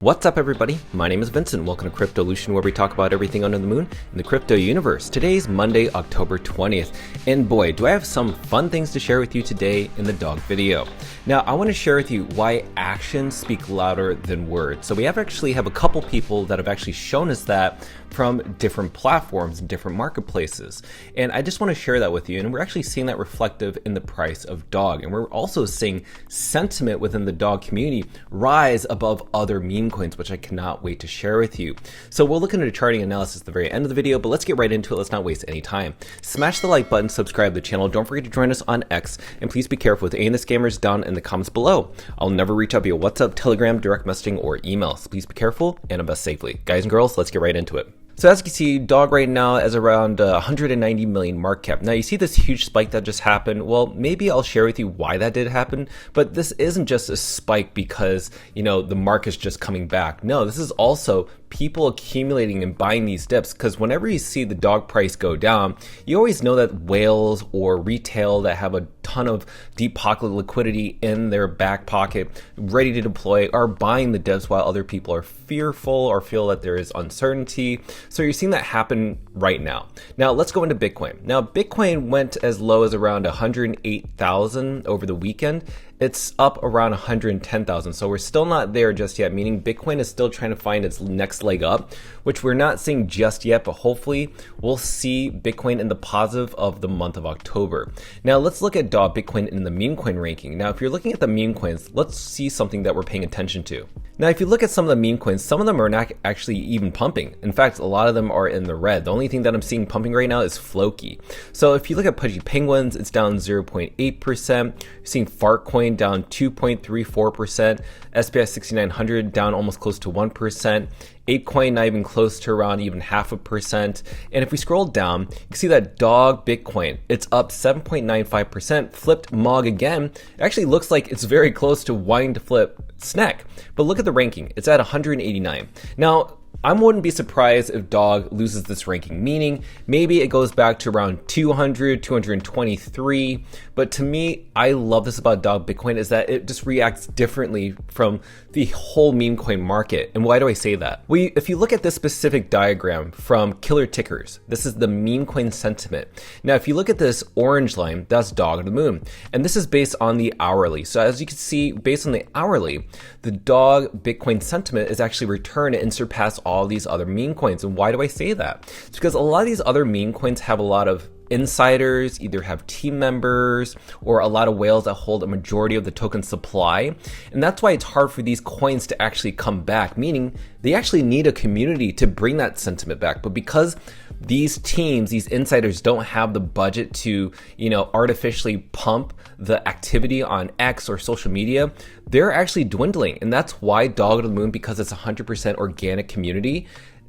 What's up everybody, my name is Vincent. Welcome to Cryptolution, where we talk about everything under the moon in the crypto universe. Today's Monday, October 20th, and boy, do I have some fun things to share with you today in the dog video. Now, I want to share with you why actions speak louder than words. So we actually have a couple people that have actually shown us that from different platforms and different marketplaces. And I just want to share that with you. And we're actually seeing that reflective in the price of dog. And we're also seeing sentiment within the dog community rise above other meme coins, which I cannot wait to share with you. So we'll look into the charting analysis at the very end of the video, but let's get right into it. Let's not waste any time. Smash the like button, subscribe to the channel. Don't forget to join us on X, and please be careful with any of the scammers down in the comments below. I'll never reach out via WhatsApp, Telegram, direct messaging, or email. So please be careful and invest safely. Guys and girls, let's get right into it. So as you can see, dog right now is around 190 million market cap. Now you see this huge spike that just happened. Well, maybe I'll share with you why that did happen, but this isn't just a spike because, you know, the market's just coming back. No, this is also people accumulating and buying these dips, because whenever you see the dog price go down, you always know that whales or retail that have a ton of deep pocket liquidity in their back pocket ready to deploy are buying the dips, while other people are fearful or feel that there is uncertainty. So you're seeing that happen right now. Now let's go into Bitcoin. Now Bitcoin went as low as around 108,000 over the weekend. It's up around 110,000. So we're still not there just yet, meaning Bitcoin is still trying to find its next leg up, which we're not seeing just yet, but hopefully we'll see Bitcoin in the positive of the month of October. Now let's look at Bitcoin in the meme coin ranking. Now, if you're looking at the meme coins, let's see something that we're paying attention to. Now, if you look at some of the meme coins, some of them are not actually even pumping. In fact, a lot of them are in the red. The only thing that I'm seeing pumping right now is Floki. So if you look at Pudgy Penguins, it's down 0.8%. You're seeing Fartcoin down 2.34%. SPX 6900 down almost close to 1%. ApeCoin not even close to around even 0.5%. And if we scroll down, you can see that Dog Bitcoin, it's up 7.95%. Flipped Mog again. It actually looks like it's very close to wanting to flip Snack. But look at the ranking. It's at 189. Now, I wouldn't be surprised if Dog loses this ranking, meaning maybe it goes back to around 200, 223. But to me, I love this about Dog Bitcoin is that it just reacts differently from the whole meme coin market. And why do I say that? Well, if you look at this specific diagram from Killer Tickers, this is the meme coin sentiment. Now, if you look at this orange line, that's Dog of the Moon. And this is based on the hourly. So as you can see, based on the hourly, the Dog Bitcoin sentiment is actually returned and surpassed all these other meme coins. And why do I say that? It's because a lot of these other meme coins have a lot of insiders, either have team members or a lot of whales that hold a majority of the token supply. And that's why it's hard for these coins to actually come back, meaning they actually need a community to bring that sentiment back. But because these teams, these insiders don't have the budget to, you know, artificially pump the activity on X or social media, they're actually dwindling. And that's why Dog of the Moon, because it's 100% organic community,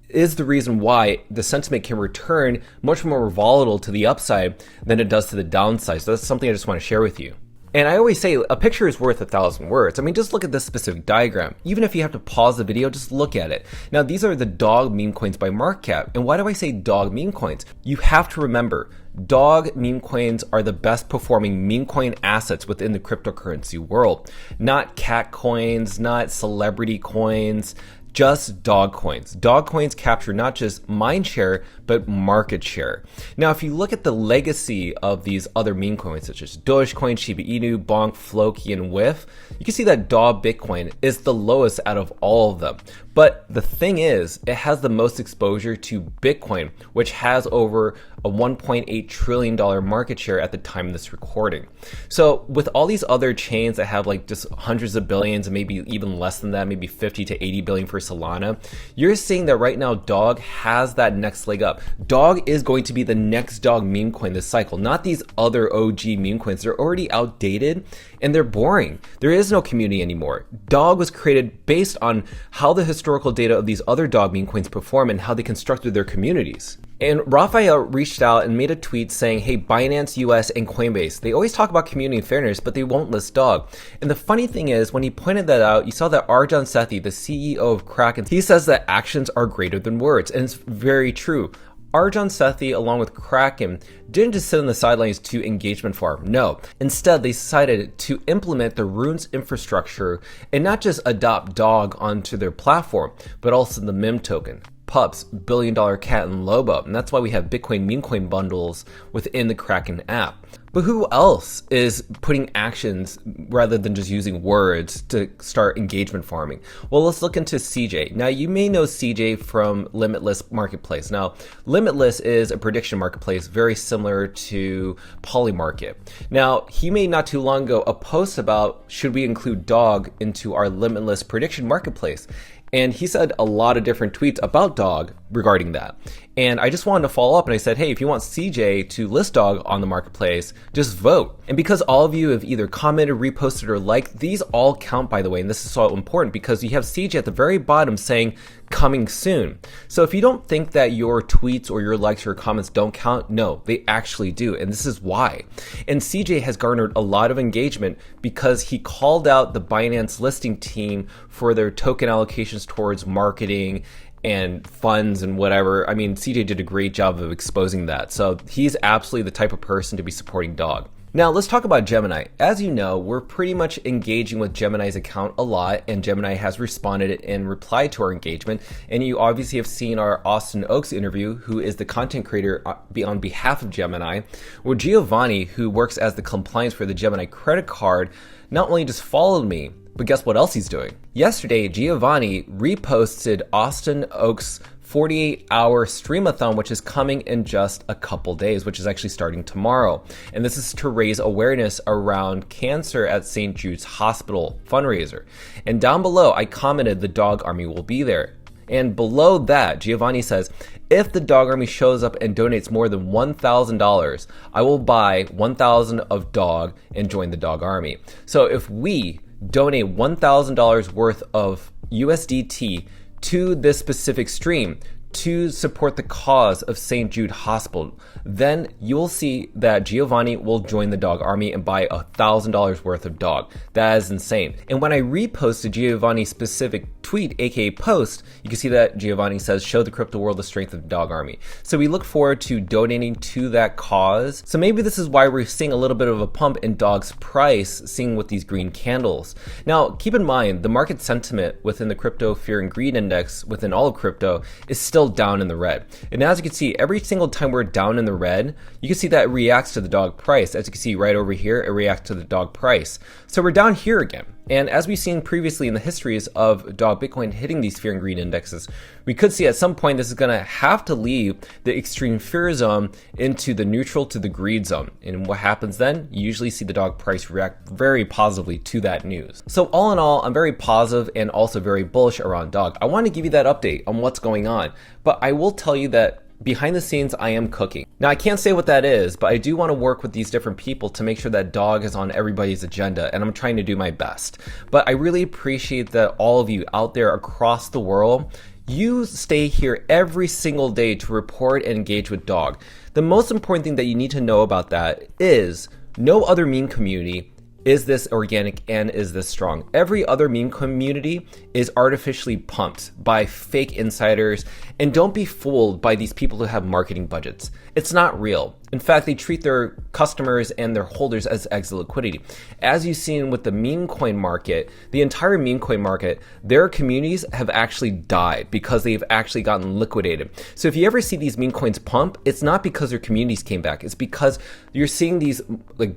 is the reason why the sentiment can return much more volatile to the upside than it does to the downside. So that's something I just want to share with you. And I always say a picture is worth 1,000 words. I mean, just look at this specific diagram. Even if you have to pause the video, just look at it. Now, these are the dog meme coins by market cap. And why do I say dog meme coins? You have to remember, dog meme coins are the best performing meme coin assets within the cryptocurrency world. Not cat coins, not celebrity coins, just dog coins. Dog coins capture not just mind share, but market share. Now, if you look at the legacy of these other meme coins, such as Dogecoin, Shiba Inu, Bonk, Floki, and WIF, you can see that Dog Bitcoin is the lowest out of all of them. But the thing is, it has the most exposure to Bitcoin, which has over a $1.8 trillion market share at the time of this recording. So with all these other chains that have like just hundreds of billions and maybe even less than that, maybe 50 to 80 billion for Solana, you're seeing that right now Dog has that next leg up. Dog is going to be the next dog meme coin this cycle, not these other OG meme coins. They're already outdated and they're boring. There is no community anymore. Dog was created based on how the historical data of these other dog meme coins perform and how they constructed their communities. And Raphael reached out and made a tweet saying, hey, Binance US and Coinbase, they always talk about community fairness, but they won't list dog. And the funny thing is, when he pointed that out, you saw that Arjan Sethi, the CEO of Kraken, he says that actions are greater than words. And it's very true. Arjan Sethi, along with Kraken, didn't just sit on the sidelines to engagement farm. No, instead they decided to implement the Runes infrastructure and not just adopt DOG onto their platform, but also the meme token. Pups, billion-dollar cat, and Lobo, and that's why we have Bitcoin meme coin bundles within the Kraken app. But who else is putting actions rather than just using words to start engagement farming? Well, let's look into CJ. Now, you may know CJ from Limitless Marketplace. Now, Limitless is a prediction marketplace very similar to Polymarket. Now, he made not too long ago a post about should we include DOG into our Limitless prediction marketplace. And he said a lot of different tweets about DOG regarding that. And I just wanted to follow up and I said, hey, if you want CJ to list DOG on the marketplace, just vote. And because all of you have either commented, reposted, or liked, these all count, by the way. And this is so important because you have CJ at the very bottom saying coming soon. So if you don't think that your tweets or your likes or your comments don't count, no, they actually do. And this is why. And CJ has garnered a lot of engagement because he called out the Binance listing team for their token allocations towards marketing and funds and whatever. I mean, CJ did a great job of exposing that. So he's absolutely the type of person to be supporting DOG. Now let's talk about Gemini. As you know, we're pretty much engaging with Gemini's account a lot, and Gemini has responded and replied to our engagement. And you obviously have seen our Austin Oaks interview, who is the content creator on behalf of Gemini, where Giovanni, who works as the compliance for the Gemini credit card, not only just followed me, but guess what else he's doing? Yesterday, Giovanni reposted Austin Oaks' 48-hour stream-a-thon, which is coming in just a couple days, which is actually starting tomorrow. And this is to raise awareness around cancer at St. Jude's Hospital fundraiser. And down below, I commented the DOG Army will be there. And below that, Giovanni says, if the DOG Army shows up and donates more than $1,000, I will buy 1,000 of DOG and join the DOG Army. So if we donate $1,000 worth of USDT to this specific stream to support the cause of St. Jude Hospital, then you'll see that Giovanni will join the DOG Army and buy $1,000 worth of DOG. That is insane. And when I reposted Giovanni's specific tweet, aka post, you can see that Giovanni says, show the crypto world the strength of the DOG Army. So we look forward to donating to that cause. So maybe this is why we're seeing a little bit of a pump in DOG's price, seeing with these green candles. Now, keep in mind, the market sentiment within the crypto fear and greed index within all of crypto is still down in the red. And as you can see, every single time we're down in the red, you can see that it reacts to the DOG price. As you can see right over here, it reacts to the DOG price. So we're down here again. And as we've seen previously in the histories of DOG Bitcoin hitting these fear and greed indexes, we could see at some point this is going to have to leave the extreme fear zone into the neutral to the greed zone. And what happens then? You usually see the DOG price react very positively to that news. So all in all, I'm very positive and also very bullish around DOG. I want to give you that update on what's going on, but I will tell you that behind the scenes, I am cooking. Now, I can't say what that is, but I do want to work with these different people to make sure that DOG is on everybody's agenda, and I'm trying to do my best. But I really appreciate that all of you out there across the world, you stay here every single day to report and engage with DOG. The most important thing that you need to know about that is no other meme community is this organic and is this strong. Every other meme community is artificially pumped by fake insiders, and don't be fooled by these people who have marketing budgets. It's not real. In fact, they treat their customers and their holders as exit liquidity. As you've seen with the meme coin market, the entire meme coin market, their communities have actually died because they've actually gotten liquidated. So if you ever see these meme coins pump, it's not because their communities came back. It's because you're seeing these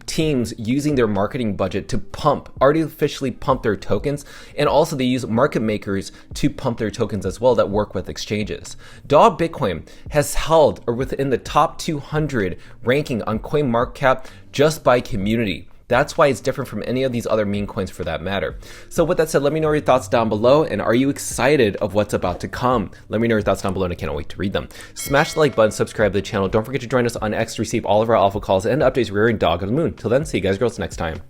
teams using their marketing budget to artificially pump their tokens. And also they use market makers to pump their tokens as well that work with exchanges. DOG Bitcoin has held within the top 200 ranking on CoinMarketCap just by community. That's why it's different from any of these other meme coins for that matter. So with that said, let me know your thoughts down below, and are you excited of what's about to come? Let me know your thoughts down below, and I can't wait to read them. Smash the like button, subscribe to the channel. Don't forget to join us on X to receive all of our alpha calls and updates regarding DOG on the moon. Till then, see you guys girls next time.